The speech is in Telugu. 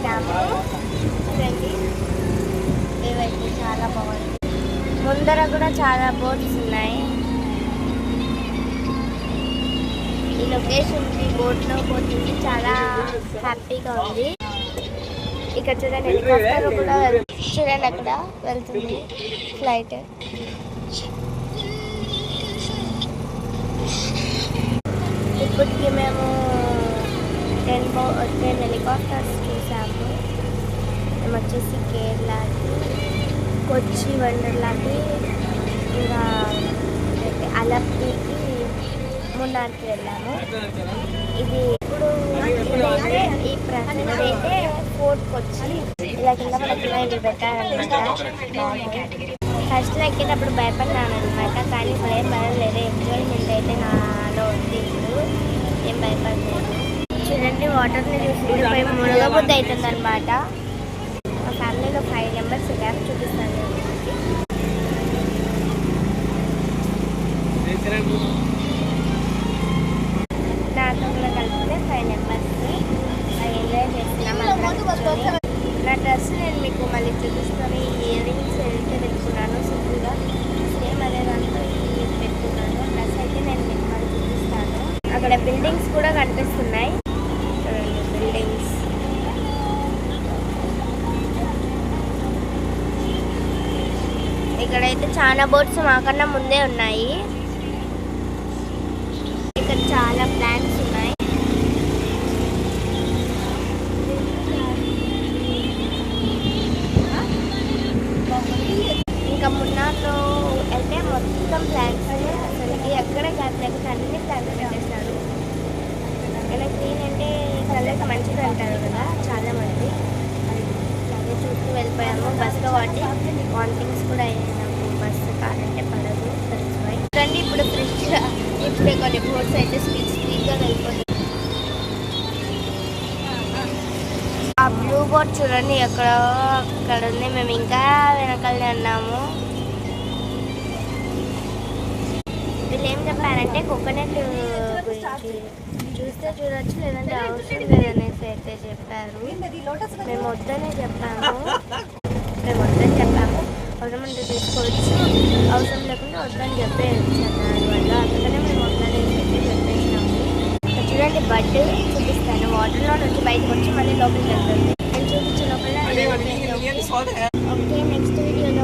వచ్చినాము. చూడండి, ఇవైతే చాలా బాగుంది. ముందర కూడా చాలా బోట్స్ ఉన్నాయి. ఈ లొకేషన్కి బోట్లో పోతుంది చాలా హ్యాపీగా ఉంది. ఇక్కడ చూడండి హెలికాప్టర్ కూడా చూడండి అక్కడ వెళ్తుంది ఫ్లైట్. ఇప్పటికి మేము 10 హెలికాప్టర్స్ చూసాము. మేము వచ్చేసి కేరళకి, కొచ్చి, వండర్లాకి, ఇంకా అలప్పికి, మున్నార్కి వెళ్ళాము. ఇది ఇప్పుడు ఇదైతే ఫోర్ట్కి వచ్చి ఇలా కింద మనకి ఇవి పెట్టారనమాట. ఫస్ట్ ఎక్కేటప్పుడు భయపడినాను అనమాట, కానీ ఇప్పుడు ఏం భయం లేదు. ఎంజాయ్మెంట్ అయితే నాలో ఉంది. ఇప్పుడు ఏం భయపడలేదు. చూడండి వాటర్ని చూసి పోయి మునగబుద్ధి అవుతుంది అనమాట. మా ఫ్యామిలీలో 5 మెంబర్స్ వెళ్ళాము. చూపిస్తాను నాతో కూడా కలిపితే 5 మెంబర్స్ ఎంజాయ్ చేస్తున్నాం. నా డ్రెస్ నేను మీకు మళ్ళీ చూపిస్తాను. ఈ ఇయర్ రింగ్స్ అయితే పెట్టుకున్నాను సింపుల్గా, సేమ్ అదే దాంట్లో ఈ పెట్టుకున్నాను. డ్రెస్ అయితే నేను మీకు మళ్ళీ చూపిస్తాను. అక్కడ బిల్డింగ్స్ కూడా కనిపిస్తున్నాయి. చూడండి బిల్డింగ్స్. ఇక్కడైతే చాలా బోట్స్ మాకన్నా ముందే ఉన్నాయి. ఇక్కడ చాలా ప్లాంట్స్ ఉన్నాయి. ఇంకా మున్నార్లో అయితే మొత్తం ప్లాంట్స్, అసలు ఎక్కడ గ్యాప్ లేకుండా అన్ని ప్లాంట్స్ పెట్టేస్తారు. ఇలా క్లీన్ అంటే కళ్ళకి మంచిది అంటారు కదా చాలా మంది. అదే చూస్తూ వెళ్ళిపోయాము బస్సులో. వాంటింగ్స్ కూడా అయ్యాయి నాకు. బస్సు కారంటే పడదు. చూడండి ఇప్పుడు ఫ్రెష్గా ఇప్పుడే కొన్ని బోట్స్ అయితే స్పీడ్గా వెళ్ళిపోతుంది. ఆ బ్లూ బోట్ చూడండి అక్కడ ఉంది. మేము ఇంకా వెనకాలనే ఉన్నాము. వీళ్ళు ఏం చెప్పారంటే కోకోనట్ గురించి చూస్తే చూడొచ్చు, లేదంటే అవసరం లేదనేసి అయితే చెప్పారు. మేము వద్దనే చెప్పాము. అవసరం ఉంటే తీసుకోవచ్చు, అవసరం లేకుండా వద్దని చెప్పేయచ్చు దానివల్ల. అందుకనే మేము వద్దనేసి అయితే చెప్పేసినాము. చూడండి బడ్ చూపిస్తాను. వాటర్లో నుంచి బయటకు వచ్చి మళ్ళీ లోపలికి వెళ్తుంది. నేను చూపించే లోపల ఓకే, నెక్స్ట్ వీడియోలో